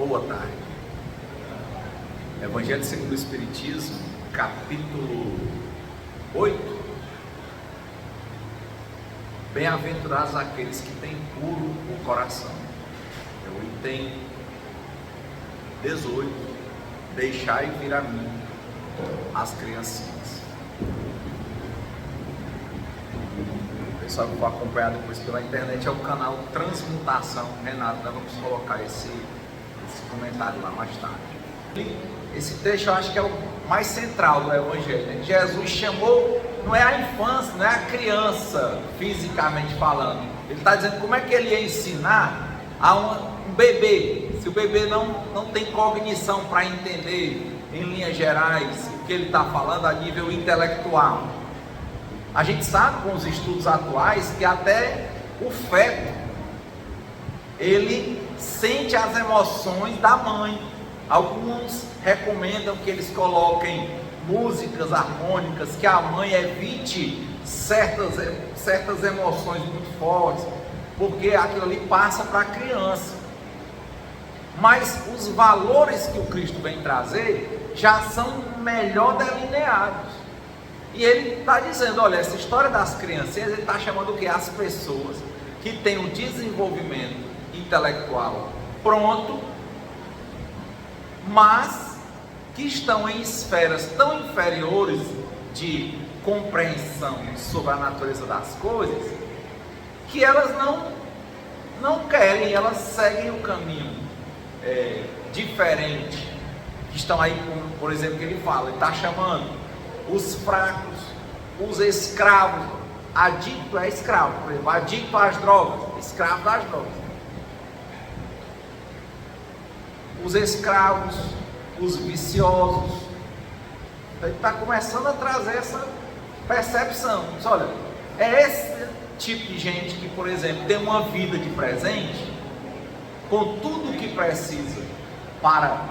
Boa tarde. Evangelho segundo o Espiritismo, capítulo 8. Bem-aventurados aqueles que têm puro o coração. É o item 18. Deixai vir a mim as criancinhas. O pessoal que vai acompanhar depois pela internet é o canal Transmutação Renato. Nós vamos colocar esse comentário lá mais tarde. Esse texto eu acho que é o mais central do Evangelho, né? Jesus chamou, não é a infância, não é a criança, fisicamente falando. Ele está dizendo como é que ele ia ensinar a um bebê, se o bebê não tem cognição para entender, em linhas gerais, o que ele está falando a nível intelectual. A gente sabe com os estudos atuais que até o feto, ele sente as emoções da mãe. Alguns recomendam que eles coloquem músicas harmônicas, que a mãe evite certas emoções muito fortes, porque aquilo ali passa para a criança. Mas os valores que o Cristo vem trazer já são melhor delineados. E ele está dizendo, olha, essa história das criancinhas, ele está chamando o quê? As pessoas que têm um desenvolvimento intelectual pronto, mas que estão em esferas tão inferiores de compreensão sobre a natureza das coisas, que elas não querem, elas seguem o caminho diferente, que estão aí, como, por exemplo, que ele fala, ele está chamando os fracos, os escravos, adicto é escravo, por exemplo, adicto às drogas, escravo das drogas. Os escravos, os viciosos. Então, ele está começando a trazer essa percepção. Diz, olha, é esse tipo de gente que, por exemplo, tem uma vida de presente, com tudo o que precisa para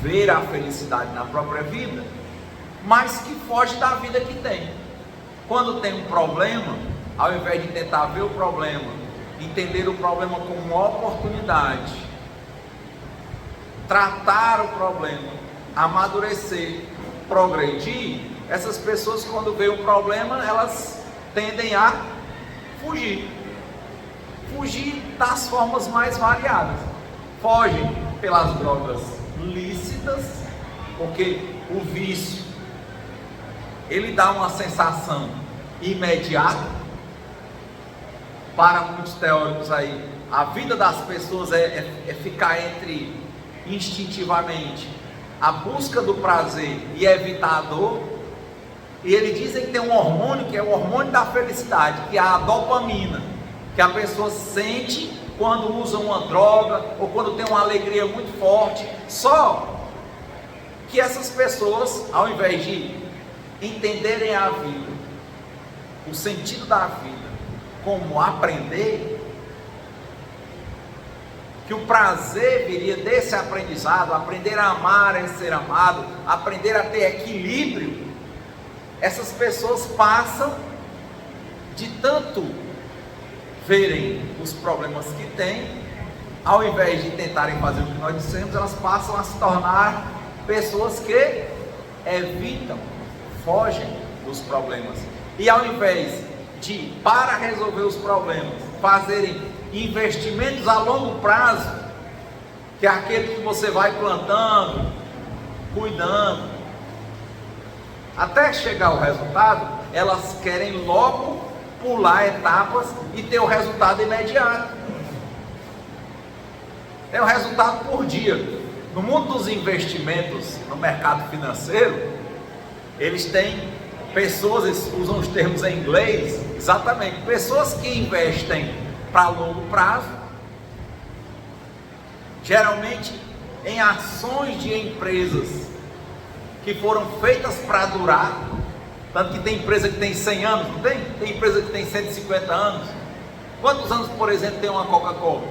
ver a felicidade na própria vida, mas que foge da vida que tem. Quando tem um problema, ao invés de tentar ver o problema, entender o problema como uma oportunidade, tratar o problema, amadurecer, progredir, essas pessoas, quando vê um problema, elas tendem a fugir das formas mais variadas. Fogem pelas drogas lícitas, porque o vício, ele dá uma sensação imediata. Para muitos teóricos aí, a vida das pessoas é ficar entre instintivamente a busca do prazer e evitar a dor. E eles dizem que tem um hormônio que é o hormônio da felicidade, que é a dopamina, que a pessoa sente quando usa uma droga ou quando tem uma alegria muito forte. Só que essas pessoas, ao invés de entenderem a vida, o sentido da vida como aprender, que o prazer viria desse aprendizado, aprender a amar e ser amado, aprender a ter equilíbrio, essas pessoas passam de tanto verem os problemas que têm, ao invés de tentarem fazer o que nós dissemos, elas passam a se tornar pessoas que evitam, fogem dos problemas, e ao invés de, para resolver os problemas, fazerem investimentos a longo prazo, que é aquele que você vai plantando, cuidando, até chegar ao resultado, elas querem logo pular etapas e ter o resultado imediato. É o resultado por dia. No mundo dos investimentos, no mercado financeiro, eles têm pessoas, eles usam os termos em inglês, exatamente, pessoas que investem para longo prazo, geralmente em ações de empresas que foram feitas para durar. Tanto que tem empresa que tem 100 anos, não tem? Tem empresa que tem 150 anos. Quantos anos, por exemplo, tem uma Coca-Cola?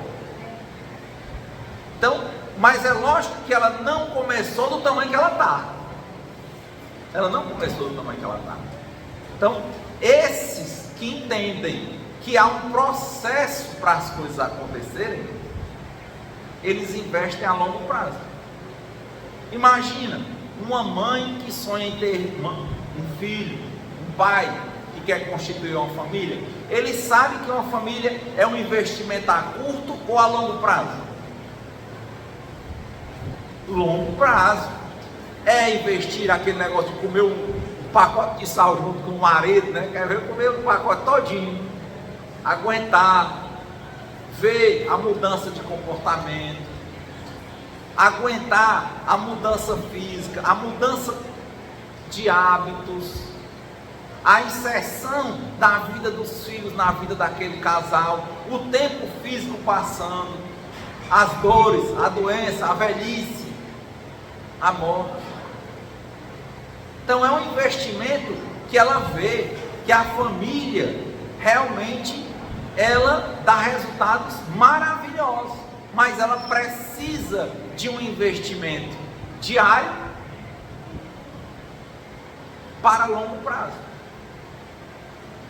Então, mas é lógico que ela não começou do tamanho que ela está. Ela não começou do tamanho que ela está. Então, esses que entendem que há um processo para as coisas acontecerem, eles investem a longo prazo. Imagina uma mãe que sonha em ter um filho, um pai que quer constituir uma família. Ele sabe que uma família é um investimento a curto ou a longo prazo? Longo prazo. É investir aquele negócio de comer um pacote de sal junto com o marido, né? Quer ver comer o pacote todinho, aguentar, ver a mudança de comportamento, aguentar a mudança física, a mudança de hábitos, a inserção da vida dos filhos na vida daquele casal, o tempo físico passando, as dores, a doença, a velhice, a morte. Então é um investimento que ela vê que a família realmente ela dá resultados maravilhosos, mas ela precisa de um investimento diário para longo prazo.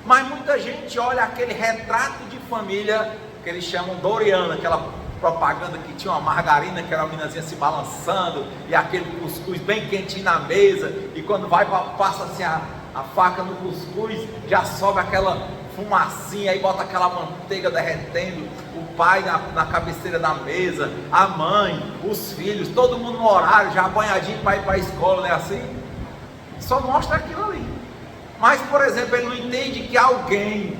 Mas muita gente olha aquele retrato de família que eles chamam Doriana, aquela propaganda que tinha uma margarina, que era uma meninazinha se balançando, e aquele cuscuz bem quentinho na mesa, e quando vai, passa assim a faca no cuscuz, já sobe aquela fumacinha, aí bota aquela manteiga derretendo, o pai na cabeceira da mesa, a mãe, os filhos, todo mundo no horário, já banhadinho para ir para a escola, não é assim? Só mostra aquilo ali. Mas, por exemplo, ele não entende que alguém,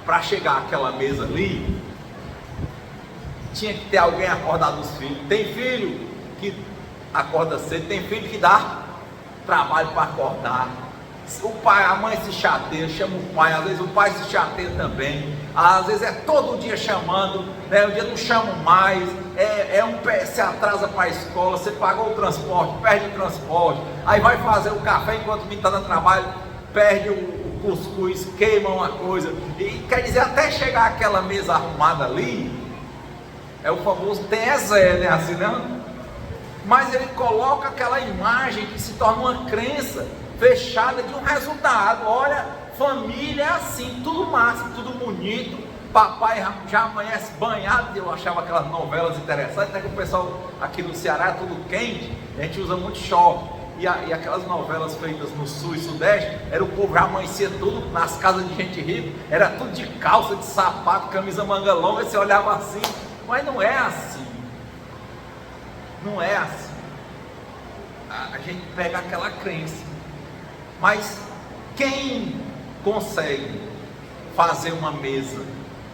para chegar àquela mesa ali, tinha que ter alguém acordar dos filhos. Tem filho que acorda cedo, tem filho que dá trabalho para acordar. O pai, a mãe se chateia, chama o pai, às vezes o pai se chateia também, às vezes é todo dia chamando, né? Um dia não chamam mais, se atrasa para a escola, você pagou o transporte, perde o transporte, aí vai fazer o café enquanto o menino está dando trabalho, perde o cuscuz, queima uma coisa, e quer dizer, até chegar àquela mesa arrumada ali, é o famoso tem Zé, né? Assim, não? Mas ele coloca aquela imagem que se torna uma crença fechada de um resultado. Olha, família é assim, tudo massa, tudo bonito, papai já amanhece banhado. Eu achava aquelas novelas interessantes, até que o pessoal aqui no Ceará é tudo quente, a gente usa muito short, e aquelas novelas feitas no sul e sudeste, era o povo já amanhecia tudo nas casas de gente rica, era tudo de calça, de sapato, camisa manga longa, você olhava assim, mas não é assim, não é assim. A gente pega aquela crença. Mas quem consegue fazer uma mesa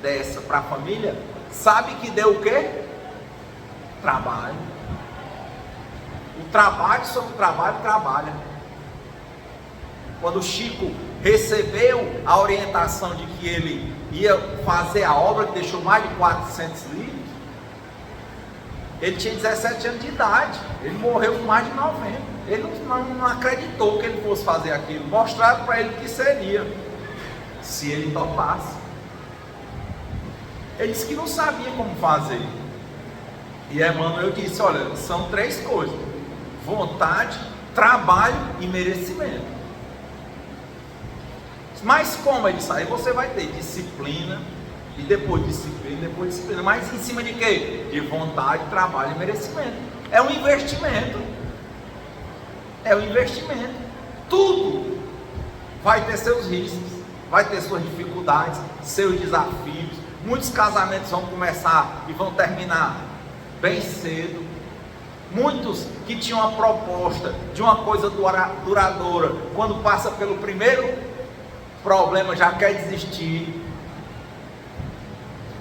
dessa para a família, sabe que deu o quê? Trabalho. O trabalho sobre o trabalho trabalha. Quando o Chico recebeu a orientação de que ele ia fazer a obra, que deixou mais de 400 livros, ele tinha 17 anos de idade, ele morreu com mais de 90. Ele não acreditou que ele fosse fazer aquilo. Mostraram para ele o que seria, se ele topasse. Ele disse que não sabia como fazer. E Emmanuel disse: olha, são 3 coisas: vontade, trabalho e merecimento. Mas como? Ele disse: aí você vai ter disciplina, e depois disciplina, depois disciplina. Mas em cima de quê? De vontade, trabalho e merecimento. É um investimento. É um investimento. Tudo vai ter seus riscos, vai ter suas dificuldades, seus desafios. Muitos casamentos vão começar e vão terminar bem cedo. Muitos que tinham uma proposta de uma coisa duradoura, quando passa pelo primeiro problema já quer desistir.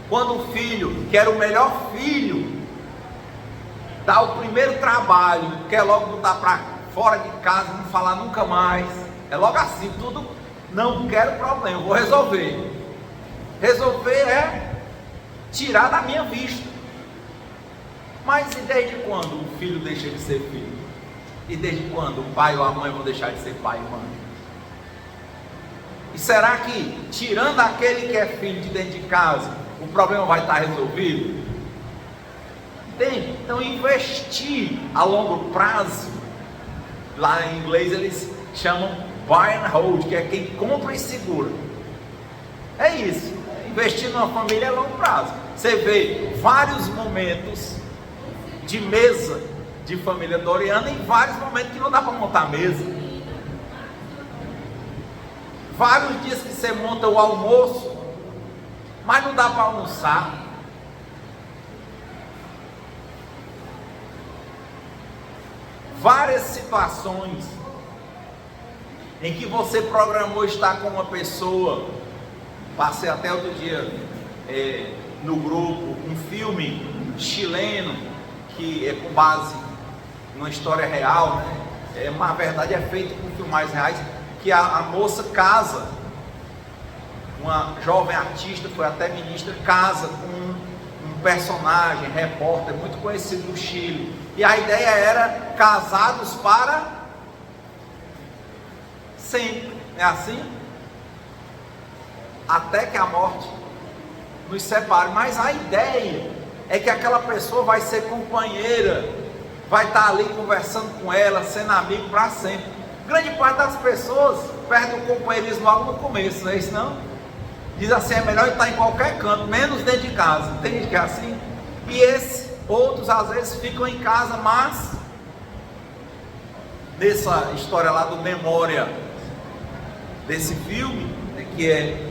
Quando o filho, que era o melhor filho, dá o primeiro trabalho, quer logo botar para fora de casa, não falar nunca mais, é logo assim, tudo, não quero problema, vou resolver. Resolver é tirar da minha vista. Mas e desde quando o filho deixa de ser filho? E desde quando o pai ou a mãe vão deixar de ser pai e mãe? E será que, tirando aquele que é filho de dentro de casa, o problema vai estar resolvido? Entende? Então investir a longo prazo, lá em inglês eles chamam buy and hold, que é quem compra e segura. É isso, é Investir numa família é longo prazo. Você vê vários momentos de mesa de família Doriana e vários momentos que não dá para montar mesa. Vários dias que você monta o almoço, mas não dá para almoçar. Várias situações em que você programou estar com uma pessoa. Passei até outro dia no grupo um filme chileno que é com base numa história real, né? Na verdade é feito com filmagens reais, que a moça casa, uma jovem artista, foi até ministra, casa com um personagem, repórter, muito conhecido no Chile, e a ideia era casados para sempre, é assim? Até que a morte nos separe, mas a ideia é que aquela pessoa vai ser companheira, vai estar ali conversando com ela, sendo amigo para sempre. Grande parte das pessoas perde o companheirismo logo no começo, não é isso não? Diz assim, é melhor estar em qualquer canto, menos dentro de casa. Tem gente que é assim? E esses outros às vezes ficam em casa, mas nessa história lá do Memória, desse filme, né, que é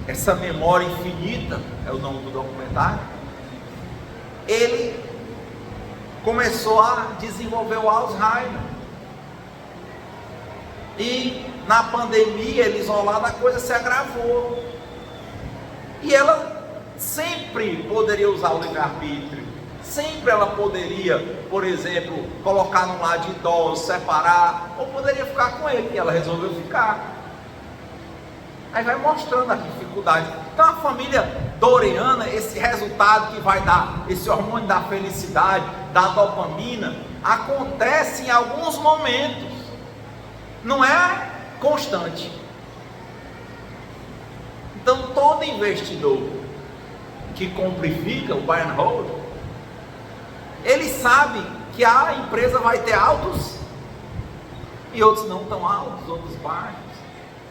essa memória infinita, é o nome do documentário, ele começou a desenvolver o Alzheimer. E na pandemia, ele isolado, a coisa se agravou. E ela sempre poderia usar o livre-arbítrio. Sempre ela poderia, por exemplo, colocar num lar de idosos, separar, ou poderia ficar com ele, e ela resolveu ficar. Aí vai mostrando as dificuldades. Então a família Doriana, esse resultado que vai dar, esse hormônio da felicidade, da dopamina, acontece em alguns momentos, não é constante. Então todo investidor que compra o buy and hold, ele sabe que a empresa vai ter altos e outros não tão altos, outros baixos.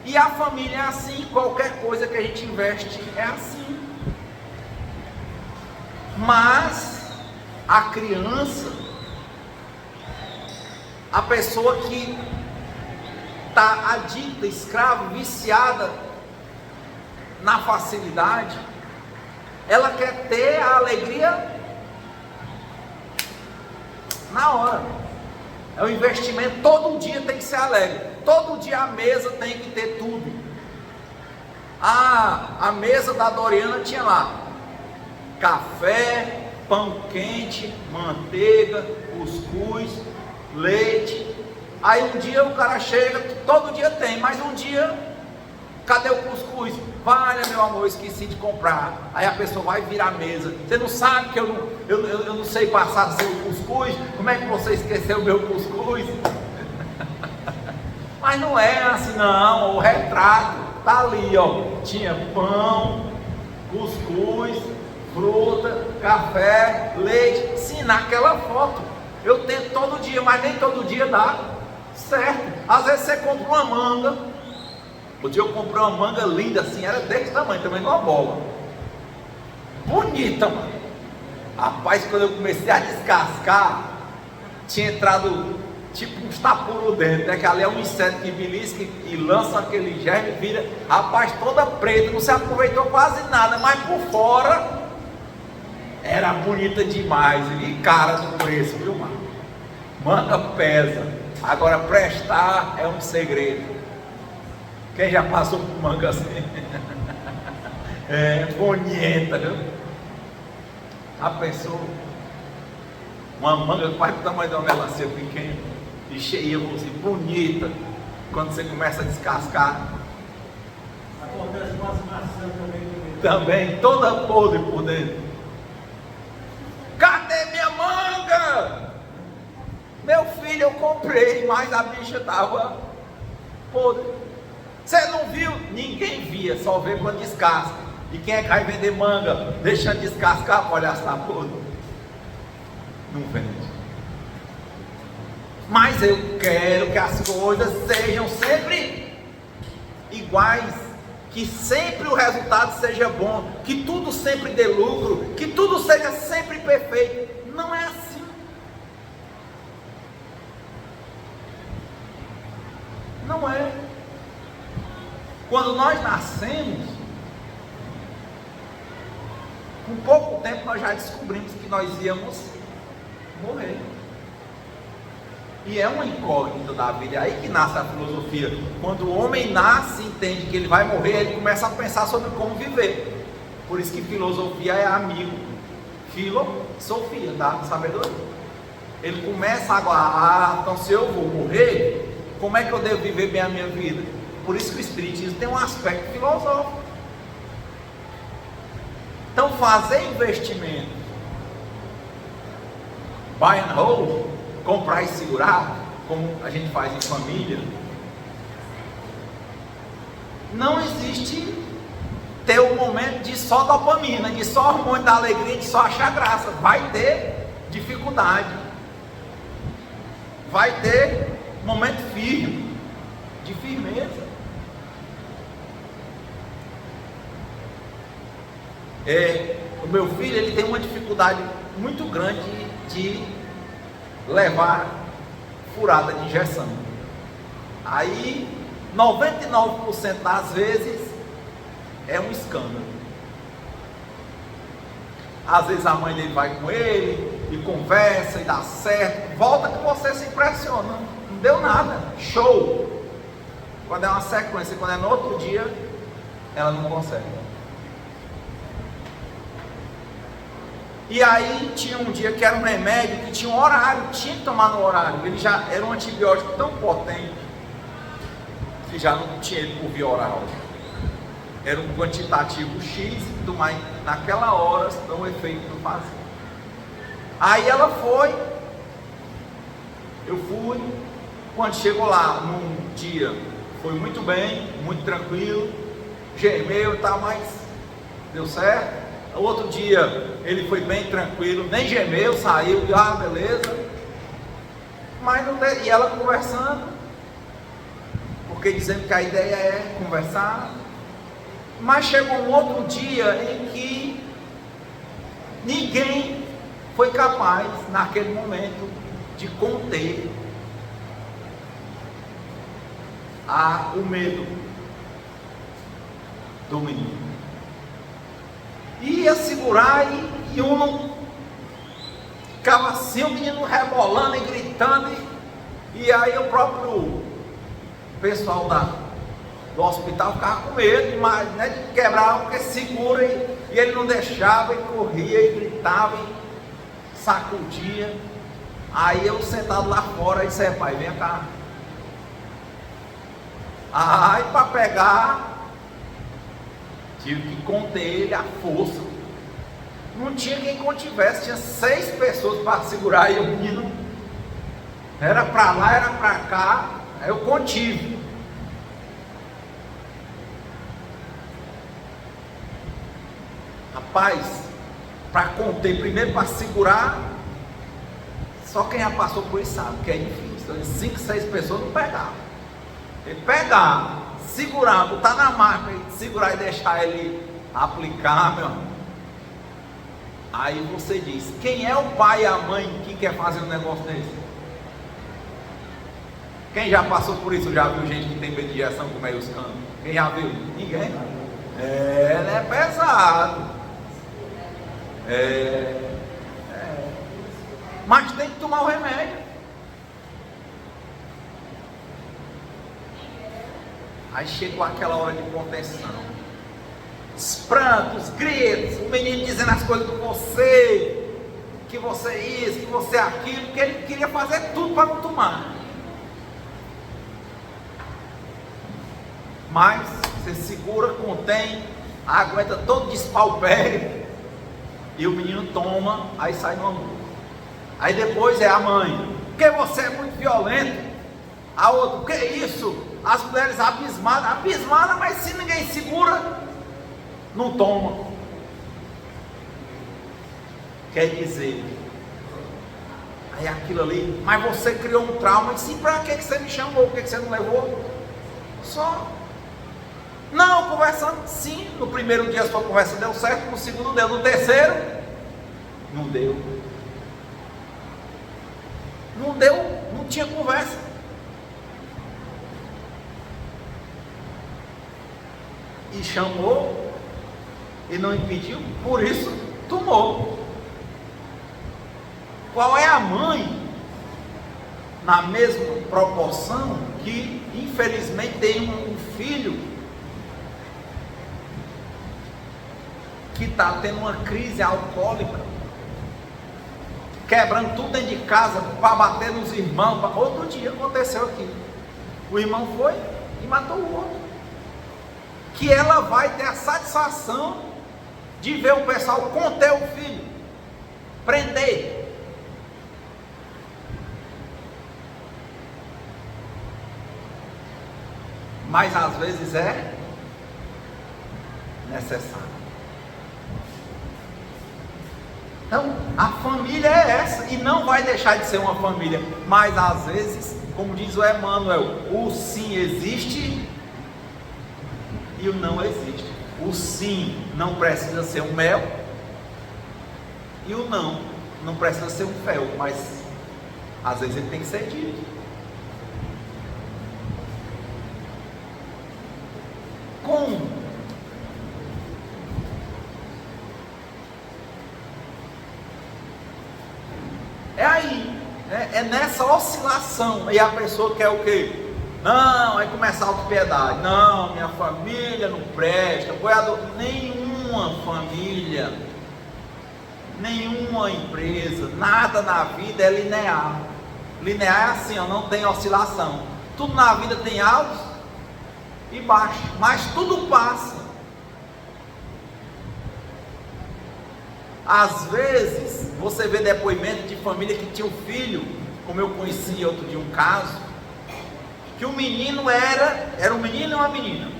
E a família é assim, qualquer coisa que a gente investe é assim. Mas a criança, a pessoa que está adicta, escrava, viciada na facilidade, ela quer ter a alegria na hora. É um investimento, todo dia tem que ser alegre. Todo dia a mesa tem que ter tudo. A mesa da Doriana tinha lá café, pão quente, manteiga, cuscuz, leite. Aí um dia o cara chega, todo dia tem, mas um dia, cadê o cuscuz? Vale, meu amor, esqueci de comprar. Aí a pessoa vai virar a mesa. Você não sabe que eu não sei passar seu cuscuz? Como é que você esqueceu o meu cuscuz? Mas não é assim não, o retrato tá ali, ó. Tinha pão, cuscuz, fruta, café, leite. Sim, naquela foto. Eu tento todo dia, mas nem todo dia dá certo. Às vezes você compra uma manga. Um dia eu comprei uma manga linda assim, era desse tamanho, também uma bola. Bonita, mano. Rapaz, quando eu comecei a descascar, tinha entrado tipo uns tapuru dentro, né? Que ali é um inseto que belisca e lança aquele germe e vira, rapaz, toda preta, não se aproveitou quase nada, mas por fora era bonita demais, e cara do preço, viu, mano? Manga pesa, agora prestar é um segredo. Quem já passou por manga assim? É bonita, viu? A pessoa, uma manga quase do tamanho de uma melancia pequena e cheia, assim, bonita. Quando você começa a descascar, acontece com as maçãs também toda podre por dentro. Cadê minha manga? Meu filho, eu comprei, mas a bicha estava podre. Você não viu? Ninguém via, só vê quando descasca. E quem é que vai vender manga deixando descascar para olhar se está podre? Não vende. Mas eu quero que as coisas sejam sempre iguais. que sempre o resultado seja bom, que tudo sempre dê lucro, que tudo seja sempre perfeito. Não é assim. Não é. Quando nós nascemos, com pouco tempo nós já descobrimos que nós íamos morrer. E é uma incógnita da vida, é aí que nasce a filosofia. Quando o homem nasce e entende que ele vai morrer, ele começa a pensar sobre como viver. Por isso que filosofia é amigo. Filosofia, tá? Sabedoria. Ele começa agora, então se eu vou morrer, como é que eu devo viver bem a minha vida? Por isso que o Espiritismo tem um aspecto filosófico. Então fazer investimento, buy and hold, comprar e segurar, como a gente faz em família, não existe ter um momento de só dopamina, de só hormônio da alegria, de só achar graça. Vai ter dificuldade, vai ter momento firme, de firmeza. O meu filho, ele tem uma dificuldade muito grande de levar furada de injeção. Aí 99% das vezes é um escândalo. Às vezes a mãe dele vai com ele e conversa e dá certo, volta que você se impressiona, não deu nada, show. Quando é uma sequência, quando é no outro dia, ela não consegue. E aí tinha um dia que era um remédio que tinha um horário, tinha que tomar no horário. Ele já era um antibiótico tão potente que já não tinha ele por via oral. Era um quantitativo X, tomar naquela hora, senão o efeito não fazia. Aí ela foi, eu fui. Quando chegou lá, num dia, foi muito bem, muito tranquilo, gemeu e tal, mas deu certo. O outro dia ele foi bem tranquilo, nem gemeu, saiu, beleza. Mas não deu, e ela conversando, porque dizendo que a ideia é conversar. Mas chegou um outro dia em que ninguém foi capaz, naquele momento, de conter o medo do menino. Ia segurar e um não ficava assim, o menino rebolando e gritando, e aí o próprio pessoal do hospital ficava com medo demais, né, de quebrar, porque segura, e ele não deixava, e corria e gritava e sacudia. Aí eu sentado lá fora e disse: pai, vem cá. Aí para pegar, tive que conter ele à força. Não tinha quem contivesse, tinha 6 pessoas para segurar, e o menino era para lá, era para cá. Aí eu contive. Rapaz, para conter, primeiro para segurar, só quem já passou por isso sabe que é difícil. Então, 5, 6 pessoas não pegavam. Ele pegar, segurar, botar na máquina e segurar e deixar ele aplicar, meu irmão. Aí você diz: quem é o pai e a mãe que quer fazer um negócio desse? Quem já passou por isso? Já viu gente que tem medo de injeção como é os canos? Quem já viu? Ninguém? É pesado. Mas tem que tomar o remédio. Aí chegou aquela hora de contenção, os prantos, os gritos, o menino dizendo as coisas para você, que você isso, que você aquilo, porque ele queria fazer tudo para não tomar. Mas você segura, contém, aguenta todo despalpério, e o menino toma, aí sai no amor. Aí depois é a mãe: porque você é muito violento. A outra: o que é isso? As mulheres abismadas, mas se ninguém segura, não toma. Quer dizer, aí aquilo ali: mas você criou um trauma. E sim, para que você me chamou? Por que você não levou? Só. Não, conversando, sim, no primeiro dia a sua conversa deu certo, no segundo deu, no terceiro, não deu. Não deu, não tinha conversa. E chamou, e não impediu, por isso tomou. Qual é a mãe, na mesma proporção, que infelizmente tem um filho que está tendo uma crise alcoólica, quebrando tudo dentro de casa para bater nos irmãos? Outro dia aconteceu aqui, o irmão foi e matou o outro. Que ela vai ter a satisfação de ver o pessoal conter o filho, prender. Mas às vezes é necessário. Então, a família é essa, e não vai deixar de ser uma família, mas às vezes, como diz o Emmanuel, o sim existe e o não existe. O sim não precisa ser um mel, e o não precisa ser um fel, mas às vezes ele tem que ser dito. Como? É aí, né? É nessa oscilação. E a pessoa quer o quê? Não, aí começa a autopiedade. Não, minha família não presta. Nenhuma família, nenhuma empresa, nada na vida é linear. Linear é assim, ó, não tem oscilação. Tudo na vida tem altos e baixos, mas tudo passa. Às vezes você vê depoimento de família que tinha um filho, como eu conheci outro dia um caso, que o menino era um menino e uma menina.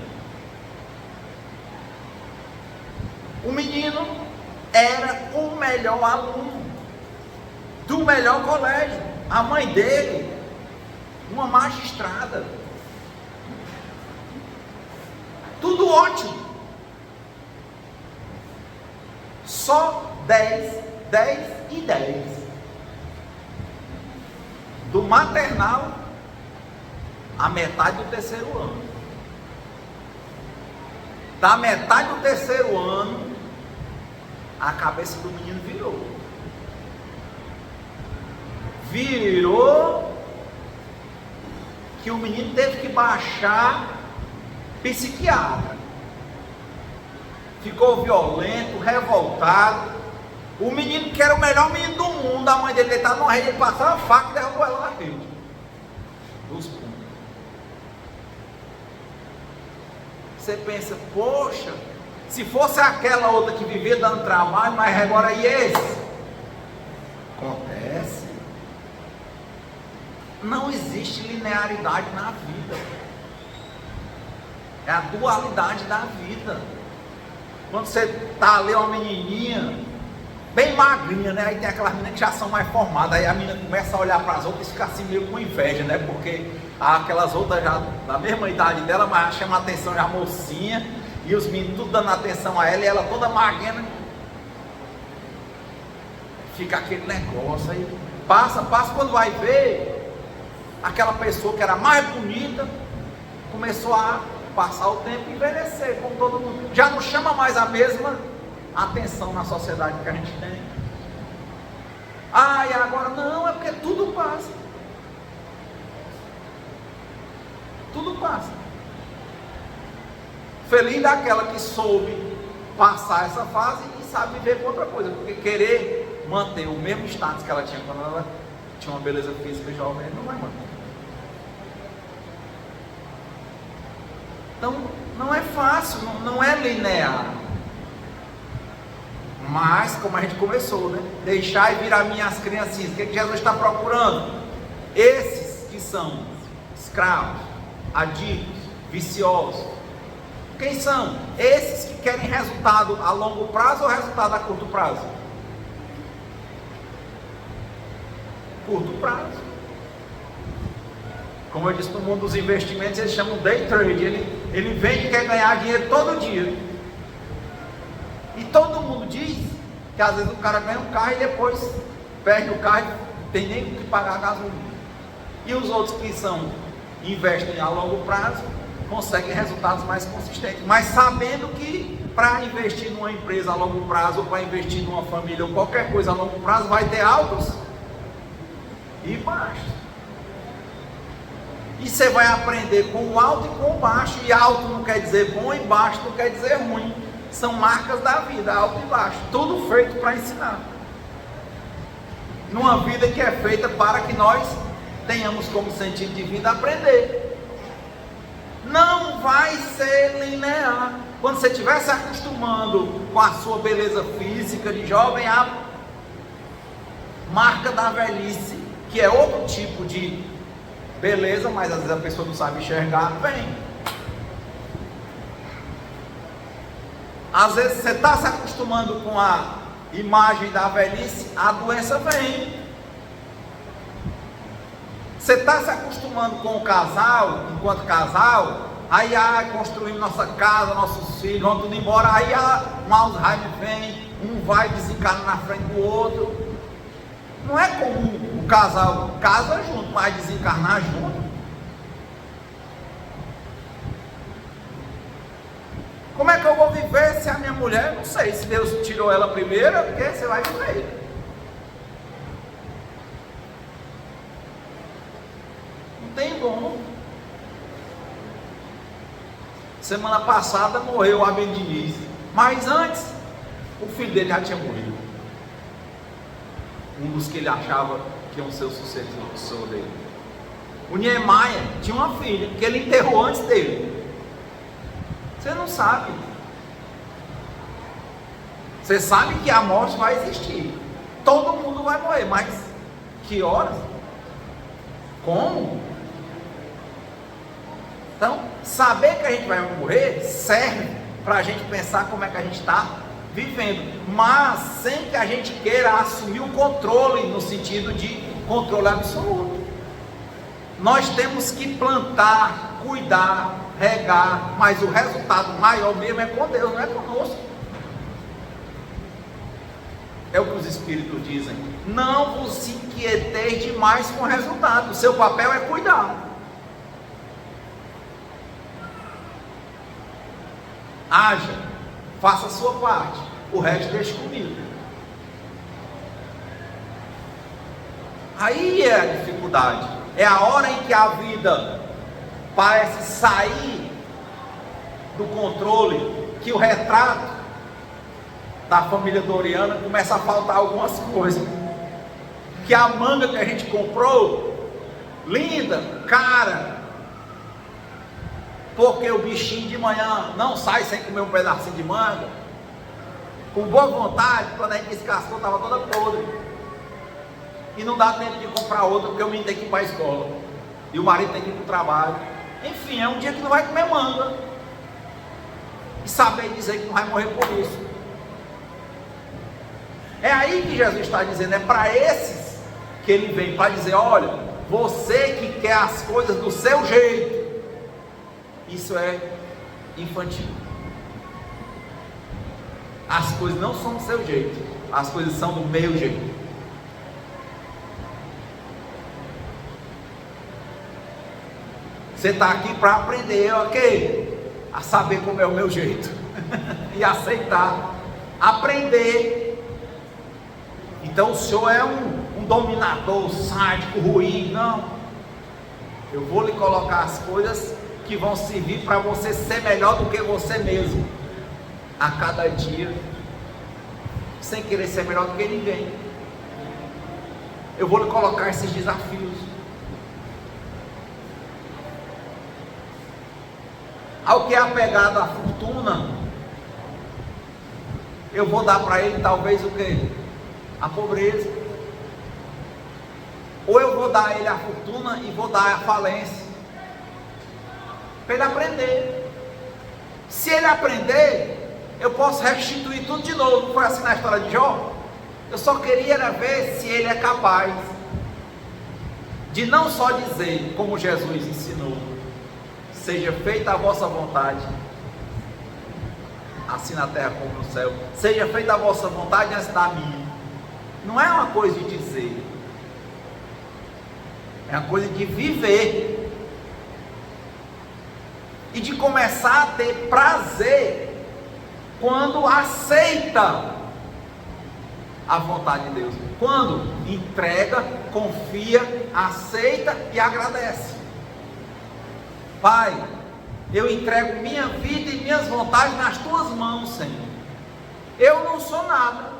O menino era o melhor aluno do melhor colégio. A mãe dele, uma magistrada. Tudo ótimo. Só 10 e 10. Do maternal a metade do terceiro ano. Da metade do terceiro ano, a cabeça do menino virou que o menino teve que baixar psiquiatra. Ficou violento, revoltado. O menino que era o melhor menino do mundo, a mãe dele deitava numa rede, ele passou a faca e derrubou ela na rede. Dos punhos. Você pensa, poxa, se fosse aquela outra que vivia dando trabalho, mas agora e esse? Acontece. Não existe linearidade na vida. É a dualidade da vida. Quando você está ali, uma menininha, bem magrinha, né? Aí tem aquelas meninas que já são mais formadas. Aí a menina começa a olhar para as outras e fica assim meio com inveja, né? Porque aquelas outras já da mesma idade dela, mas chama a atenção já mocinha. E os meninos tudo dando atenção a ela, e ela toda magrinha. Fica aquele negócio aí. Passa, quando vai ver, aquela pessoa que era mais bonita começou a passar o tempo e envelhecer, como todo mundo. Já não chama mais a mesma atenção na sociedade que a gente tem. E agora não, é porque tudo passa. Tudo passa. Feliz daquela que soube passar essa fase e sabe viver com outra coisa, porque querer manter o mesmo status que ela tinha quando ela tinha uma beleza física jovem, não vai manter. Então, não é fácil, não é linear. Mas, como a gente começou, né? Deixar e virar minhas criancinhas. O que Jesus está procurando? Esses que são escravos, adictos, viciosos. Quem são? Esses que querem resultado a longo prazo ou resultado a curto prazo? Curto prazo. Como eu disse, no mundo dos investimentos eles chamam day trade. Ele Ele vende e quer ganhar dinheiro todo dia. E todo mundo diz que às vezes o cara ganha um carro e depois perde o carro e não tem nem o que pagar a gasolina. E os outros que investem a longo prazo conseguem resultados mais consistentes, mas sabendo que para investir numa empresa a longo prazo, ou para investir numa família, ou qualquer coisa a longo prazo, vai ter altos e baixos. E você vai aprender com o alto e com o baixo. E alto não quer dizer bom e baixo não quer dizer ruim. São marcas da vida, alto e baixo. Tudo feito para ensinar. Numa vida que é feita para que nós tenhamos como sentido de vida aprender. Não vai ser linear. Quando você estiver se acostumando com a sua beleza física de jovem, a marca da velhice, que é outro tipo de beleza, mas às vezes a pessoa não sabe enxergar, vem. Às vezes você está se acostumando com a imagem da velhice, a doença vem. Você está se acostumando com o casal, enquanto casal, aí construindo nossa casa, nossos filhos, vão tudo embora, aí um Alzheimer vem, um vai desencarnar na frente do outro. Não é comum o casal casa junto, mas desencarnar junto. Como é que eu vou viver se a minha mulher, não sei, se Deus tirou ela primeiro, é porque você vai viver. Não tem como. Semana passada morreu o Abel Diniz, mas antes o filho dele já tinha morrido. Um dos que ele achava que iam ser o sucessor dele. O Niemeyer tinha uma filha que ele enterrou antes dele. Você não sabe. Você sabe que a morte vai existir. Todo mundo vai morrer, mas que horas? Como? Então, saber que a gente vai morrer serve para a gente pensar como é que a gente está vivendo, mas sem que a gente queira assumir o controle, no sentido de controle absoluto. Nós temos que plantar, cuidar, regar, mas o resultado maior mesmo é com Deus, não é conosco. É o que os Espíritos dizem: não vos inquieteis demais com o resultado. O seu papel é cuidar. Haja, faça a sua parte, o resto deixe comigo. Aí é a dificuldade, é a hora em que a vida parece sair do controle, que o retrato da família Doriana começa a faltar algumas coisas, que a manga que a gente comprou, linda, cara, porque o bichinho de manhã não sai sem comer um pedacinho de manga, com boa vontade, quando a gente descascou estava toda podre, e não dá tempo de comprar outra, porque o menino tem que ir para a escola, e o marido tem que ir para o trabalho. Enfim, é um dia que não vai comer manga, e saber dizer que não vai morrer por isso. É aí que Jesus está dizendo, é para esses que ele vem, para dizer: olha, você que quer as coisas do seu jeito, isso é infantil. As coisas não são do seu jeito, as coisas são do meu jeito. Você está aqui para aprender, ok? A saber como é o meu jeito e aceitar, aprender. Então o senhor é um dominador sádico, ruim? Não. Eu vou lhe colocar as coisas que vão servir para você ser melhor do que você mesmo, a cada dia, sem querer ser melhor do que ninguém. Eu vou lhe colocar esses desafios. Ao que é apegado à fortuna, eu vou dar para ele talvez o que? A pobreza. Ou eu vou dar a ele a fortuna e vou dar a falência, para ele aprender. Se ele aprender, eu posso restituir tudo de novo. Não foi assim na história de Jó? Eu só queria era ver se ele é capaz de não só dizer como Jesus ensinou: seja feita a vossa vontade, assim na terra como no céu. Seja feita a vossa vontade antes da minha. Não é uma coisa de dizer, é uma coisa de viver. E de começar a ter prazer quando aceita a vontade de Deus. Quando entrega, confia, aceita e agradece. Pai, eu entrego minha vida e minhas vontades nas tuas mãos, Senhor. Eu não sou nada,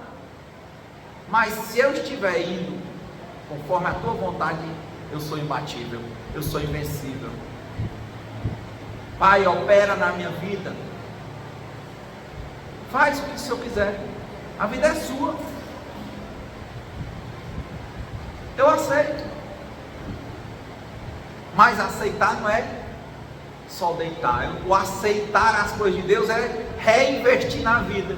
mas se eu estiver indo conforme a tua vontade, eu sou imbatível, eu sou invencível. Pai, opera na minha vida. Faz o que o Senhor quiser. A vida é sua. Eu aceito. Mas aceitar não é só deitar. O aceitar as coisas de Deus é reinvestir na vida.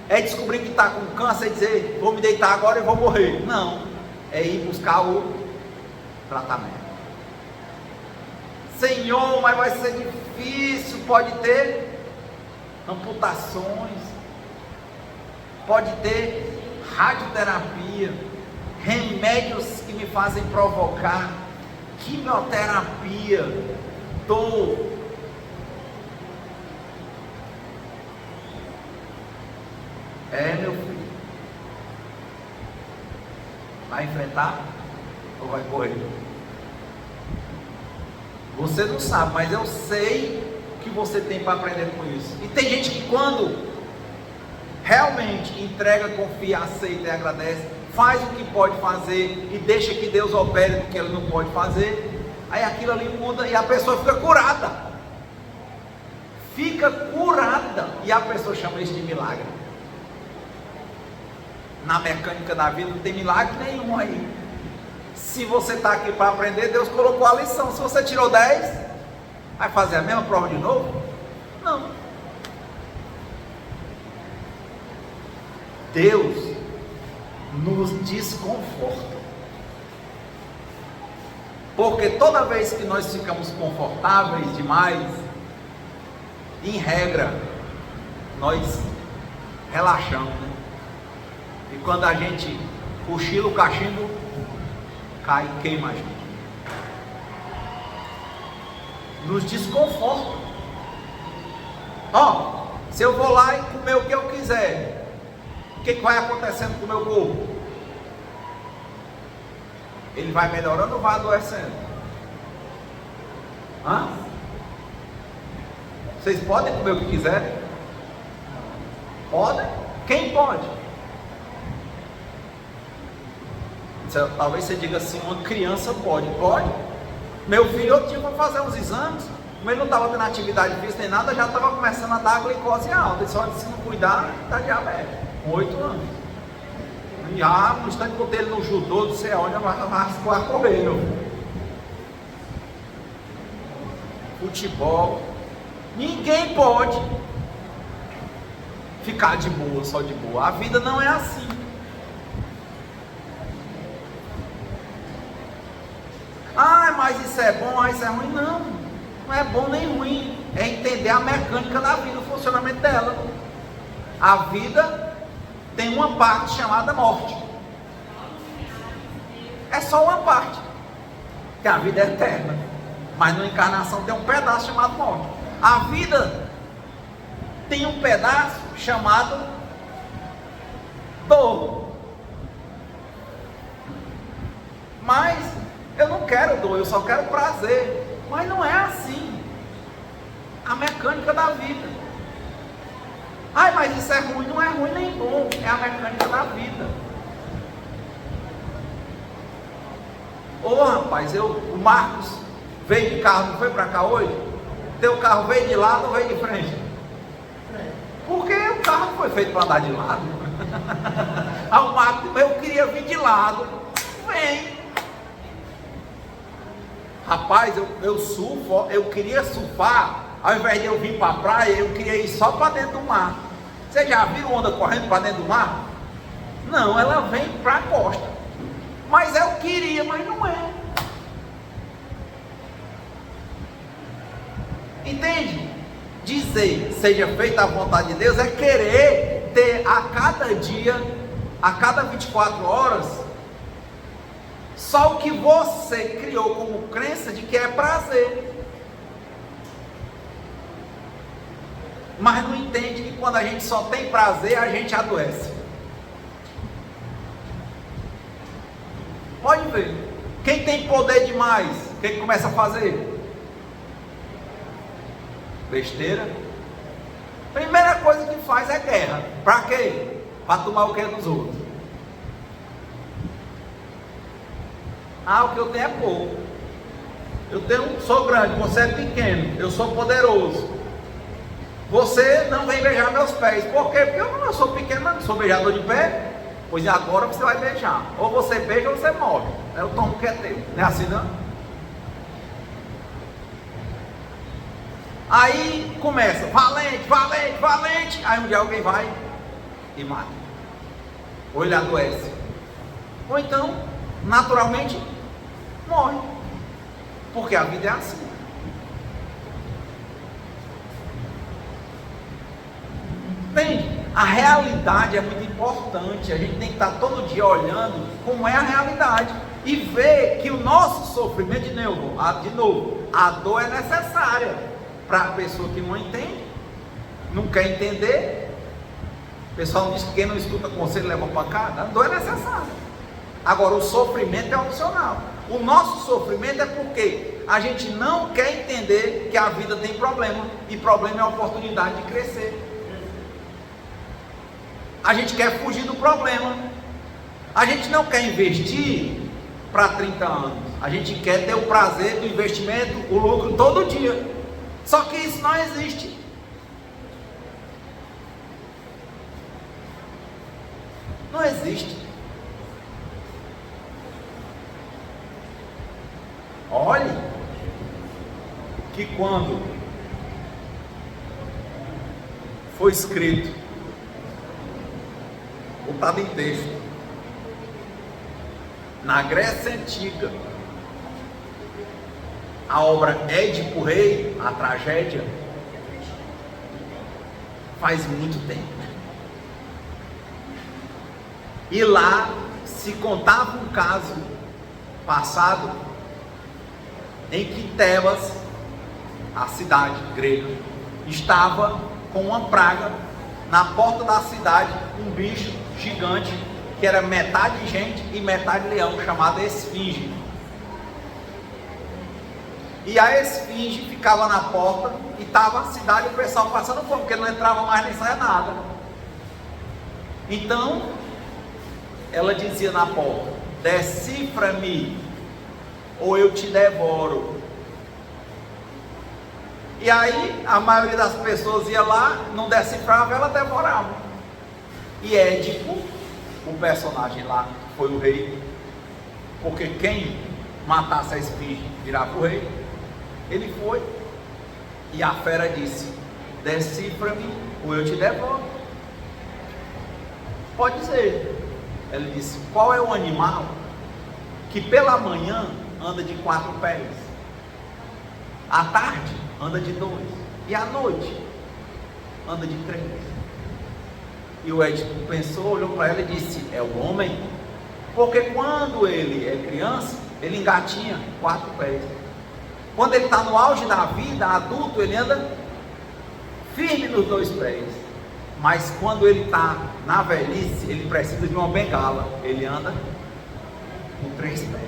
É descobrir que está com câncer e dizer, vou me deitar agora e vou morrer. Não. É ir buscar o tratamento. Senhor, mas vai ser difícil. Pode ter amputações, pode ter radioterapia, remédios que me fazem provocar, quimioterapia, dor. Meu filho, vai enfrentar ou vai correr? Você não sabe, mas eu sei o que você tem para aprender com isso. E tem gente que quando realmente entrega, confia, aceita e agradece, faz o que pode fazer e deixa que Deus opere no que ele não pode fazer, aí aquilo ali muda e a pessoa fica curada. Fica curada. E a pessoa chama isso de milagre. Na mecânica da vida não tem milagre nenhum aí. Se você está aqui para aprender, Deus colocou a lição. Se você tirou 10, vai fazer a mesma prova de novo? Não. Deus nos desconforta. Porque toda vez que nós ficamos confortáveis demais, em regra, nós relaxamos, né? E quando a gente cochila, o cachimbo cai e queima a gente. Nos desconforta. Se eu vou lá e comer o que eu quiser, o que vai acontecendo com o meu corpo? Ele vai melhorando ou vai adoecendo? Vocês podem comer o que quiserem? Podem? Quem pode? Talvez você diga assim, uma criança pode. Pode? Meu filho outro dia foi fazer uns exames, como ele não estava tendo atividade física nem nada, já estava começando a dar a glicose alta. Ele só se não cuidar, dá diabetes, com 8 anos. Já no instante que eu botei ele no judô, não sei aonde, vai correr, meu filho. Futebol, ninguém pode ficar de boa, só de boa. A vida não é assim. Mas isso é bom, isso é ruim. Não, não é bom nem ruim. É entender a mecânica da vida, o funcionamento dela. A vida tem uma parte chamada morte. É só uma parte, que a vida é eterna. Mas na encarnação tem um pedaço chamado morte. A vida tem um pedaço chamado dor. Mas eu não quero dor, eu só quero prazer. Mas não é assim a mecânica da vida. Mas isso é ruim. Não é ruim nem bom, é a mecânica da vida. Rapaz, o Marcos veio de carro, não foi para cá hoje? Teu carro veio de lado ou veio de frente? Porque o carro não foi feito para andar de lado. O Marcos, eu queria vir de lado. Vem. Rapaz, eu surfo, eu queria surfar, ao invés de eu vir para a praia, eu queria ir só para dentro do mar. Você já viu onda correndo para dentro do mar? Não, ela vem para a costa. Mas eu queria, mas não é. Entende? Dizer seja feita a vontade de Deus é querer ter a cada dia, a cada 24 horas, só o que você criou como crença de que é prazer. Mas não entende que quando a gente só tem prazer, a gente adoece. Pode ver. Quem tem poder demais, o que começa a fazer? Besteira. Primeira coisa que faz é guerra. Para quê? Para tomar o que é dos outros. O que eu tenho é pouco. Sou grande, você é pequeno, eu sou poderoso. Você não vem beijar meus pés. Por quê? Porque eu não sou pequeno, mas não sou beijador de pé. Pois agora você vai beijar. Ou você beija ou você morre. Eu tomo o que é teu. Não é assim não? Aí começa, valente, valente, valente. Aí um dia alguém vai e mata. Ou ele adoece. Ou então, naturalmente, morre. Porque a vida é assim. Entende? A realidade é muito importante. A gente tem que estar todo dia olhando como é a realidade e ver que o nosso sofrimento, de novo, a dor é necessária para a pessoa que não entende, não quer entender. O pessoal diz que quem não escuta conselho leva pancada. A dor é necessária. Agora, o sofrimento é opcional. O nosso sofrimento é porque a gente não quer entender que a vida tem problema, e problema é a oportunidade de crescer. A gente quer fugir do problema. A gente não quer investir para 30 anos. A gente quer ter o prazer do investimento, o lucro todo dia. Só que isso não existe. Não existe. Olhe que quando foi escrito, botado em texto, na Grécia Antiga, a obra Édipo Rei, a tragédia, faz muito tempo. E lá se contava um caso passado em que Tebas, a cidade grega, estava com uma praga na porta da cidade, um bicho gigante que era metade gente e metade leão, chamado Esfinge. E a Esfinge ficava na porta e estava a cidade e o pessoal passando fome, porque não entrava mais nem saia nada. Então ela dizia na porta: decifra-me ou eu te devoro. E aí a maioria das pessoas ia lá, não decifrava, ela devorava. E Édipo, o personagem lá, foi o rei, porque quem matasse a esfinge virava o rei. Ele foi, e a fera disse: decifra-me ou eu te devoro. Pode ser. Ele disse: qual é o animal que pela manhã anda de 4 pés, à tarde anda de 2 e à noite anda de 3? E o Édipo pensou, olhou para ela e disse: é o homem, porque quando ele é criança, ele engatinha 4 pés. Quando ele está no auge da vida, adulto, ele anda firme nos 2 pés. Mas quando ele está na velhice, ele precisa de uma bengala, ele anda com 3 pés.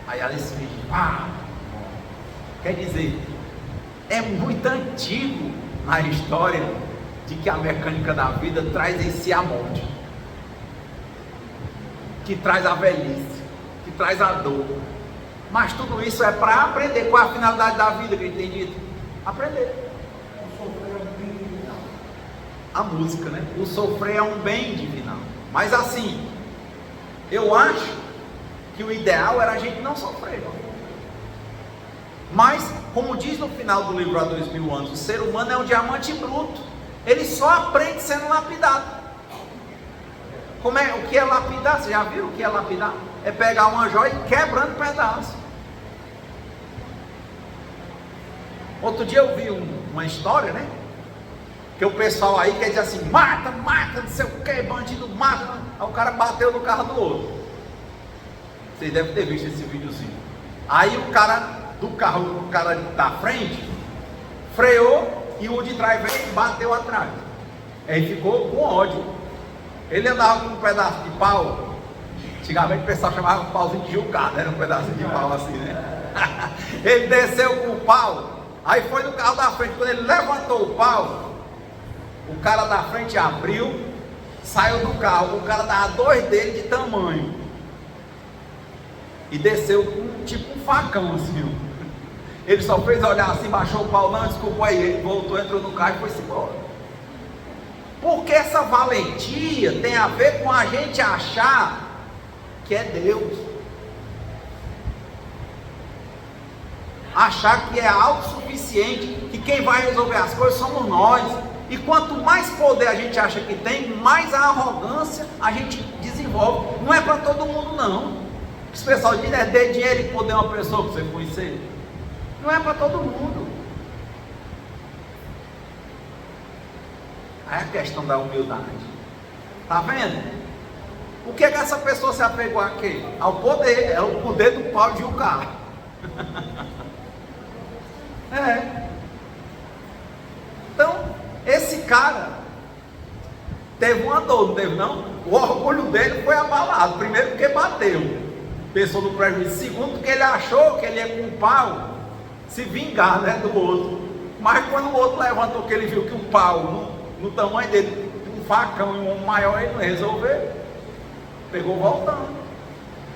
Aí ela disse: quer dizer, é muito antigo na história de que a mecânica da vida traz em si a morte, que traz a velhice, que traz a dor. Mas tudo isso é para aprender. Qual é a finalidade da vida que ele tem dito? Aprender. O sofrer é um bem divinal. A música, né? O sofrer é um bem divinal. Mas assim, eu acho que o ideal era a gente não sofrer. Mas, como diz no final do livro Há 2000 anos, o ser humano é um diamante bruto. Ele só aprende sendo lapidado. O que é lapidar? Você já viu o que é lapidar? É pegar uma joia e quebrando pedaços. Outro dia eu vi uma história, né? Que o pessoal aí quer dizer assim, mata, não sei o que, bandido mata. Aí o cara bateu no carro do outro. Vocês devem ter visto esse videozinho. Aí o cara do carro, o cara da frente, freou e o de trás veio e bateu atrás. Aí ficou com ódio. Ele andava com um pedaço de pau. Antigamente o pessoal chamava um pauzinho de julgado, era um pedacinho de pau assim, né? Ele desceu com o pau, aí foi no carro da frente. Quando ele levantou o pau, o cara da frente abriu, saiu do carro, o cara dava 2 dedos de tamanho e desceu com tipo um facão assim, ó. Ele só fez olhar assim, baixou o pau, não, desculpa aí, ele voltou, entrou no carro e foi-se embora. Porque essa valentia tem a ver com a gente achar que é Deus, achar que é autossuficiente, que quem vai resolver as coisas somos nós. E quanto mais poder a gente acha que tem, mais a arrogância a gente desenvolve. Não é para todo mundo não. Os pessoal dizem, dê dinheiro e poder a uma pessoa que você conhecer. Não é para todo mundo. Aí a questão da humildade. Tá vendo? O que é que essa pessoa se apegou a quê? Ao poder. É o poder do pau de um carro. Então, esse cara teve uma dor, não teve não? O orgulho dele foi abalado. Primeiro porque bateu, pensou no prejuízo. Segundo porque ele achou que ele ia com o pau se vingar, né, do outro. Mas quando o outro levantou, que ele viu que um pau no tamanho dele, um facão e um maior, ele não ia resolver, pegou voltando.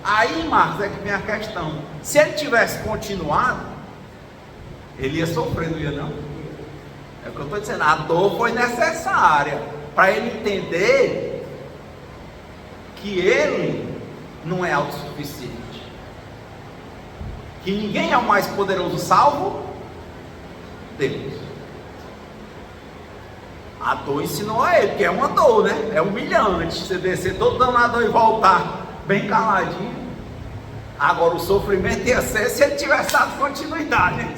Aí, Marcos, é que vem a questão. Se ele tivesse continuado, ele ia sofrer, não ia não? É o que eu estou dizendo, a dor foi necessária para ele entender que ele não é autossuficiente, que ninguém é o mais poderoso salvo Deus. A dor ensinou a ele, que é uma dor, né? É humilhante você descer todo danado e voltar bem caladinho. Agora o sofrimento ia ser se ele tivesse dado continuidade, hein?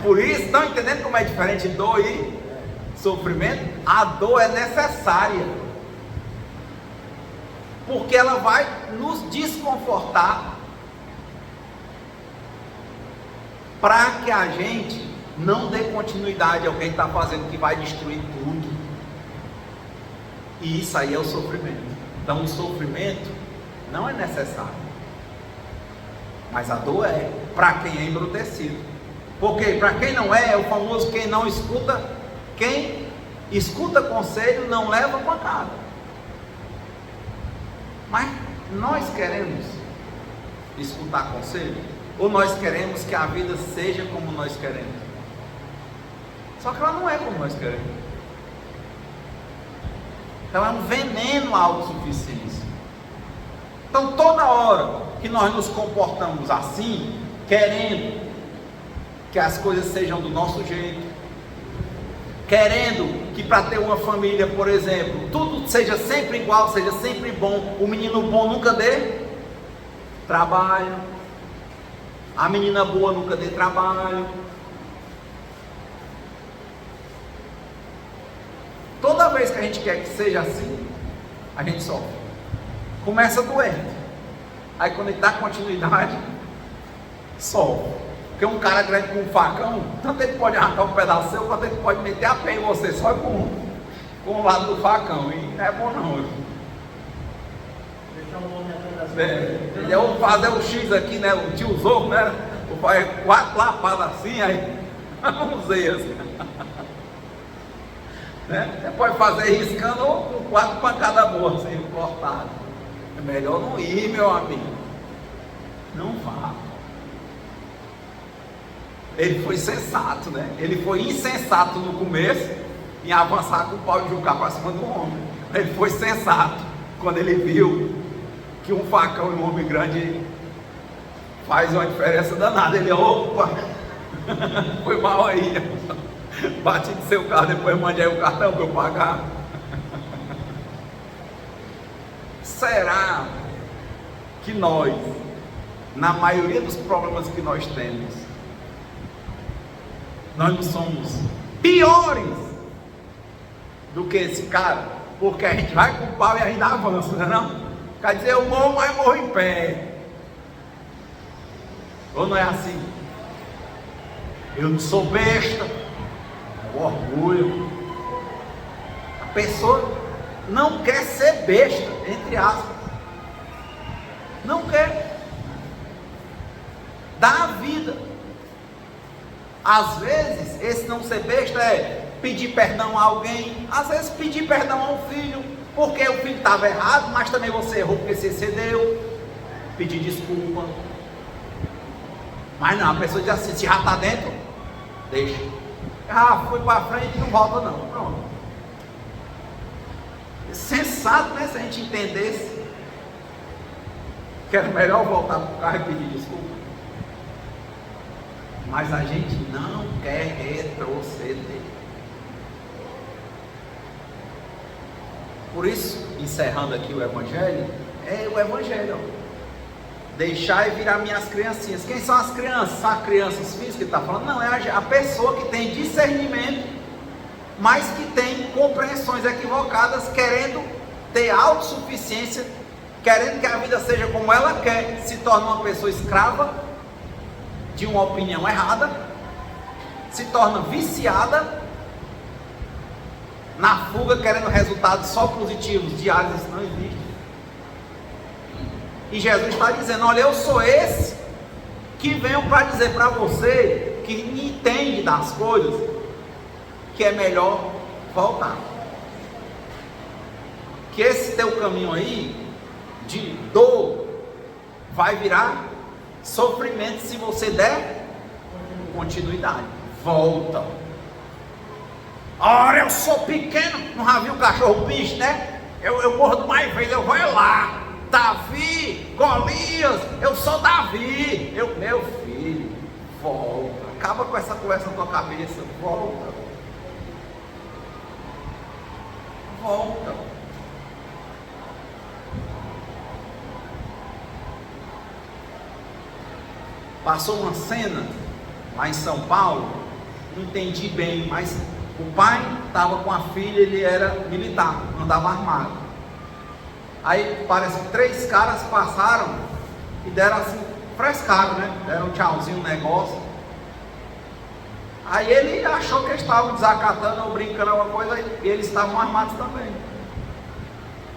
Por isso, estão entendendo como é diferente dor e sofrimento? A dor é necessária, porque ela vai nos desconfortar para que a gente não dê continuidade ao que a gente está fazendo, que vai destruir tudo. E isso aí é o sofrimento. Então o sofrimento não é necessário, mas a dor é, para quem é embrutecido. Porque para quem não é o famoso quem não escuta, quem escuta conselho não leva pancada. Mas nós queremos escutar conselho? Ou nós queremos que a vida seja como nós queremos? Só que ela não é como nós queremos. Então é um veneno à autossuficiência. Então toda hora que nós nos comportamos assim, querendo que as coisas sejam do nosso jeito, querendo que para ter uma família, por exemplo, tudo seja sempre igual, seja sempre bom, o menino bom nunca dê trabalho, a menina boa nunca dê trabalho. Toda vez que a gente quer que seja assim, a gente sofre. Começa doente, aí quando ele dá continuidade, sofre. Porque um cara grande com um facão, tanto ele pode arrancar um pedaço seu, quanto ele pode meter a pé em você, só com o lado do facão. E não é bom não. Deixar o homem atrás das Eu vou fazer o X aqui, né? O tiozão, né? Vou fazer 4 lapadas assim, aí usei assim. Né? Você pode fazer riscando ou com 4 pancadas boas, assim, cortado. É melhor não ir, meu amigo. Não vá. Ele foi sensato, né? Ele foi insensato no começo em avançar com o pau de jucar para cima do homem. Ele foi sensato quando ele viu que um facão e um homem grande faz uma diferença danada. Ele, opa, foi mal aí. Bati no seu carro, depois mandei o cartão para eu pagar. Será que nós na maioria dos problemas que nós temos, nós não somos piores do que esse cara, porque a gente vai com o pau e ainda avança, não é não? Quer dizer, eu morro, mas morro em pé. Ou não é assim? Eu não sou besta. O orgulho. A pessoa não quer ser besta, entre aspas. Não quer. Dá a vida. Às vezes, esse não ser besta é pedir perdão a alguém. Às vezes pedir perdão ao filho, porque o filho estava errado, mas também você errou porque você cedeu. Pedir desculpa. Mas não, a pessoa diz assim, se já está dentro, deixa. Ah, foi para frente, não volta não. Pronto. Sensato, né? Se a gente entendesse que era melhor voltar para o carro e pedir desculpa. Mas a gente não quer retroceder. Por isso, encerrando aqui o Evangelho, é o Evangelho. Deixar e virar minhas criancinhas. Quem são as crianças? São as crianças físicas que ele está falando? Não, é a pessoa que tem discernimento, mas que tem compreensões equivocadas, querendo ter autossuficiência, querendo que a vida seja como ela quer, se torna uma pessoa escrava de uma opinião errada, se torna viciada na fuga, querendo resultados só positivos, diários. Isso não existe. E Jesus está dizendo, olha, eu sou esse que venho para dizer para você, que entende das coisas, que é melhor voltar. Que esse teu caminho aí, de dor, vai virar sofrimento se você der continuidade. Volta. Ora, eu sou pequeno, não já viu o cachorro bicho, né? Eu mordo mais vezes, eu vou lá. Davi, Golias, eu sou Davi. Meu filho, volta. Acaba com essa conversa na tua cabeça. Volta. Volta. Passou uma cena lá em São Paulo, não entendi bem, mas o pai estava com a filha, ele era militar, andava armado. Aí parece que 3 caras passaram e deram assim, frescaram, né? Deram um tchauzinho, um negócio. Aí ele achou que eles estavam desacatando ou brincando alguma coisa, e eles estavam armados também.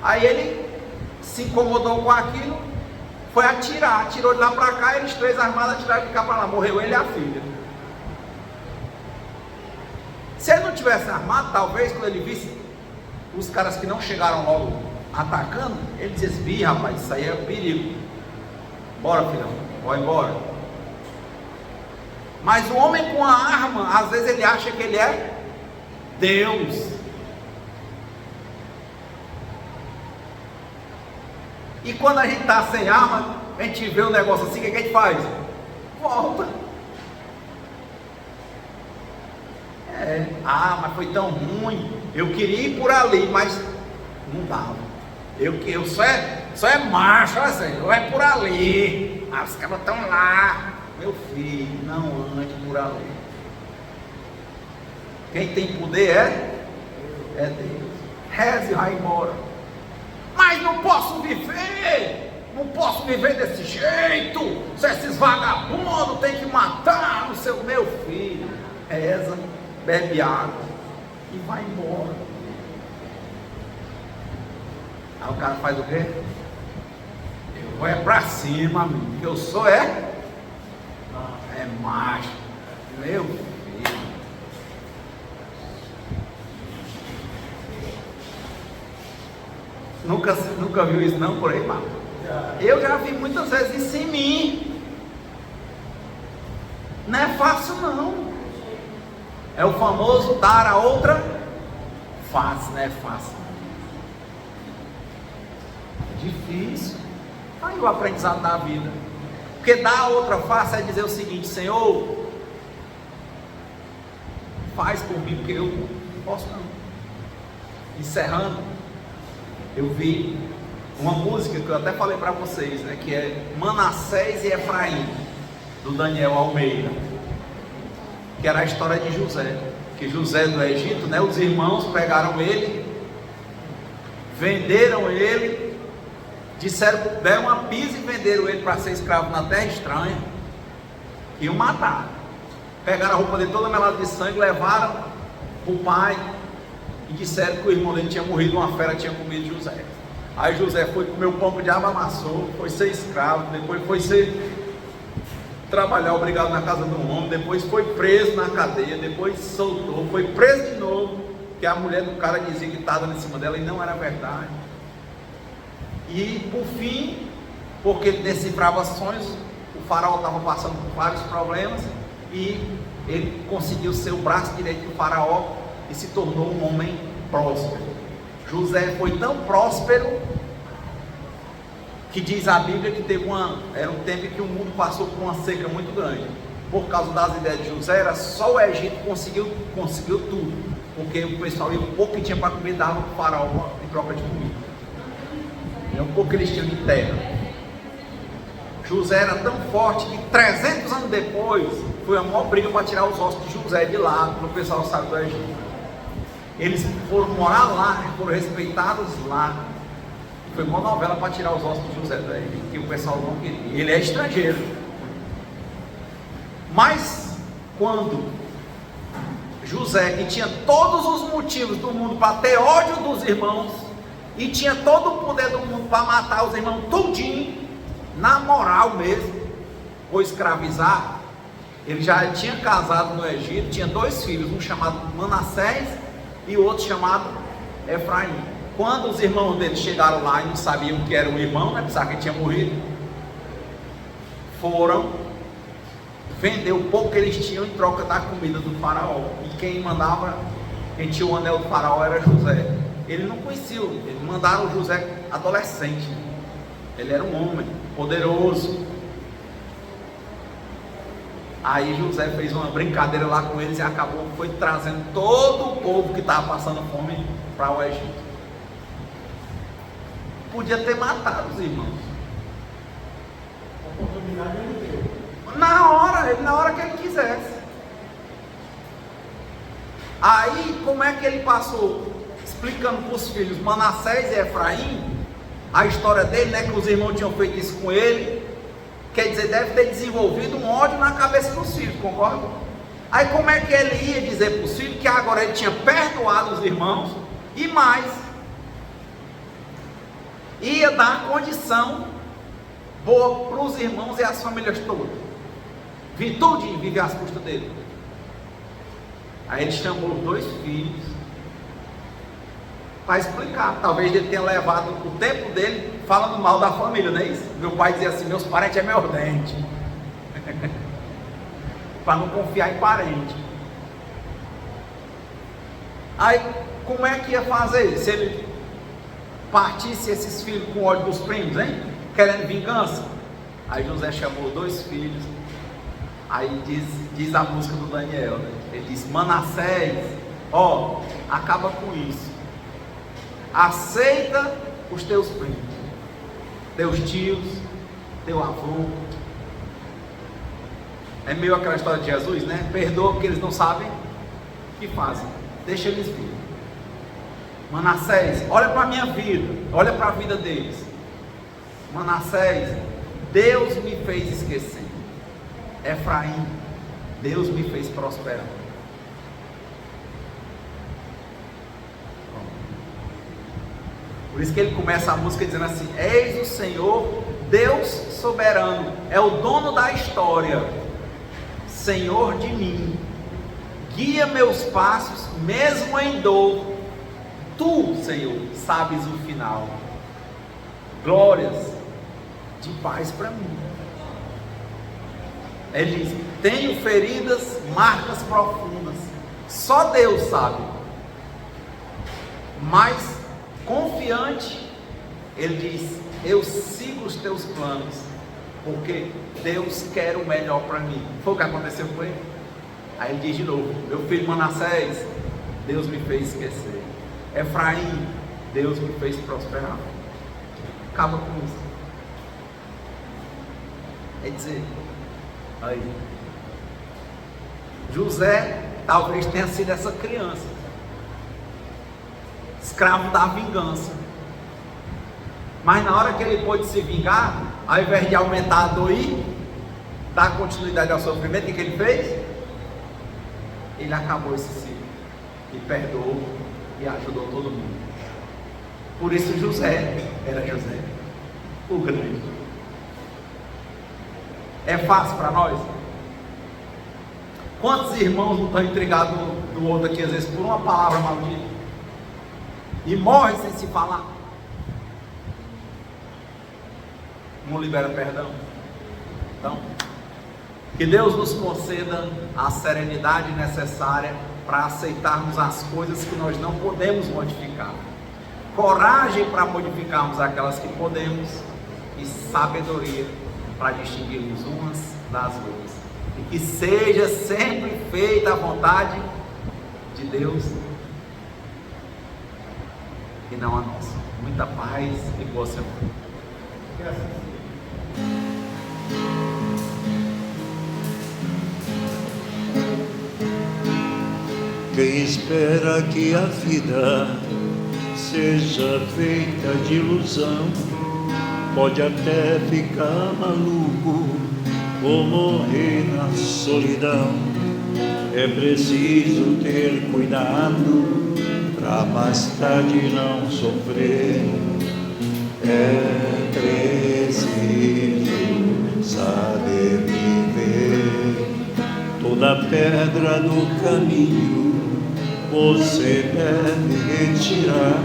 Aí ele se incomodou com aquilo, foi atirar, atirou de lá para cá, eles 3 armados atiraram de cá para lá, morreu ele e a filha. Se ele não tivesse armado, talvez quando ele visse os caras que não chegaram logo atacando, ele dizia assim, rapaz, isso aí é um perigo, bora filhão, vai embora. Mas o homem com a arma, às vezes ele acha que ele é Deus. E quando a gente está sem arma, a gente vê um negócio assim, o que a gente faz? Volta. Mas foi tão ruim, eu queria ir por ali, mas não dava. Eu só é macho, assim, eu é por ali. Os caras estão lá. Meu filho, não ande por ali. Quem tem poder é Deus. Reze e vai embora. Mas não posso viver desse jeito. Se esses vagabundos tem que matar o seu meu filho. Reza, bebe água e vai embora. Aí o cara faz o quê? Eu vou pra cima, amigo, que eu sou é macho. Meu filho. Nunca viu isso não por aí, mano? Eu já vi muitas vezes isso em mim. Não é fácil não. É o famoso dar a outra face, não é fácil. É difícil. Aí o aprendizado da vida. Porque dar a outra face é dizer o seguinte: Senhor, faz por mim, porque eu não posso não. Encerrando, eu vi uma música que eu até falei para vocês, né, que é Manassés e Efraim, do Daniel Almeida, que era a história de José, que José do Egito, né, os irmãos pegaram ele, venderam ele, deram uma pisa e venderam ele para ser escravo na terra estranha, e o mataram, pegaram a roupa dele toda melada de sangue, levaram para o pai, e disseram que o irmão dele tinha morrido, uma fera tinha comido José. Aí José foi comer o pão que o diabo amassou, foi ser escravo, depois foi trabalhar obrigado na casa do homem, depois foi preso na cadeia, depois soltou, foi preso de novo, que a mulher do cara dizia que estava em cima dela e não era verdade. E por fim, porque ele decifrava sonhos, o faraó estava passando por vários problemas e ele conseguiu ser o braço direito do faraó e se tornou um homem próspero. José foi tão próspero que diz a Bíblia que era um tempo em que o mundo passou por uma seca muito grande. Por causa das ideias de José, era só o Egito conseguiu tudo, porque o pessoal ia um pouco que tinha para comer, dava para o faraó em troca de comida. É um pouco que eles tinham de terra. José era tão forte que 300 anos depois foi a maior briga para tirar os ossos de José de lá, para o pessoal sair do Egito. Eles foram morar lá, foram respeitados lá. Foi uma novela para tirar os ossos de José daí, que o pessoal não queria. Ele é estrangeiro. Mas quando José, que tinha todos os motivos do mundo para ter ódio dos irmãos, e tinha todo o poder do mundo para matar os irmãos tudinho, na moral mesmo, ou escravizar, ele já tinha casado no Egito, tinha 2 filhos, um chamado Manassés e o outro chamado Efraim. Quando os irmãos dele chegaram lá e não sabiam que era o irmão, né, pensavam que ele tinha morrido, foram vender o pouco que eles tinham em troca da comida do faraó. E quem tinha o anel do faraó era José. Ele não conhecia, eles mandaram o José adolescente. Ele era um homem poderoso. Aí José fez uma brincadeira lá com eles e foi trazendo todo o povo que estava passando fome para o Egito. Podia ter matado os irmãos. A oportunidade ele deu. Na hora que ele quisesse. Aí, como é que ele passou? Explicando para os filhos Manassés e Efraim, a história dele, né, que os irmãos tinham feito isso com ele. Quer dizer, deve ter desenvolvido um ódio na cabeça dos filhos, concorda? Aí como é que ele ia dizer para os filhos que agora ele tinha perdoado os irmãos e mais, ia dar condição boa para os irmãos e as famílias todas, tudinho viver às custas dele. Aí ele chamou os 2 filhos para explicar. Talvez ele tenha levado o tempo dele falando mal da família, não é isso? Meu pai dizia assim: meus parentes é meu dente. Para não confiar em parente. Aí como é que ia fazer se ele partisse esses filhos com ódio dos primos, hein? Querendo vingança? Aí José chamou 2 filhos. Aí diz a música do Daniel, né? Ele diz: Manassés, acaba com isso. Aceita os teus primos, teus tios, teu avô. É meio aquela história de Jesus, né? Perdoa porque eles não sabem o que fazem. Deixa eles vir. Manassés, olha para a minha vida, olha para a vida deles. Manassés, Deus me fez esquecer. Efraim, Deus me fez prosperar. Por isso que ele começa a música dizendo assim: eis o Senhor, Deus soberano, é o dono da história, Senhor de mim, guia meus passos, mesmo em dor, tu, Senhor, sabes o final. Glórias de paz para mim. Ele diz: tenho feridas, marcas profundas, só Deus sabe, mas confiante, ele diz: eu sigo os teus planos, porque Deus quer o melhor para mim. Foi o que aconteceu com ele. Aí ele diz de novo: meu filho Manassés, Deus me fez esquecer. Efraim, Deus me fez prosperar. Acaba com isso. Quer dizer, aí, José talvez tenha sido essa criança, escravo da vingança. Mas na hora que ele pôde se vingar, ao invés de aumentar a dor e dar continuidade ao sofrimento, o que ele fez? Ele acabou esse ciclo e perdoou e ajudou todo mundo. Por isso José era José, o grande. É fácil para nós? Quantos irmãos não estão intrigados no outro aqui, às vezes, por uma palavra maldita? E morre sem se falar? Não libera perdão? Então, que Deus nos conceda a serenidade necessária para aceitarmos as coisas que nós não podemos modificar, coragem para modificarmos aquelas que podemos, e sabedoria para distinguirmos umas das outras, e que seja sempre feita a vontade de Deus e não a nossa. Muita paz e boa semana. Quem espera que a vida seja feita de ilusão, pode até ficar maluco ou morrer na solidão. É preciso ter cuidado pra mais tarde não sofrer. É preciso saber viver. Toda pedra do caminho você deve retirar.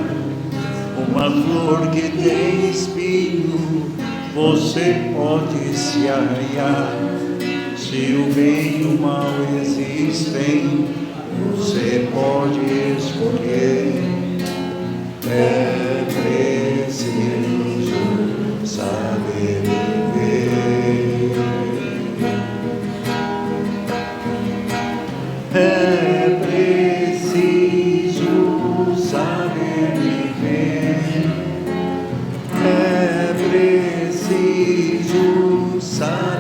Uma flor que tem espinho você pode se arranhar. Se o bem e o mal existem, você pode escolher. É preciso saber viver. É preciso saber viver. É preciso saber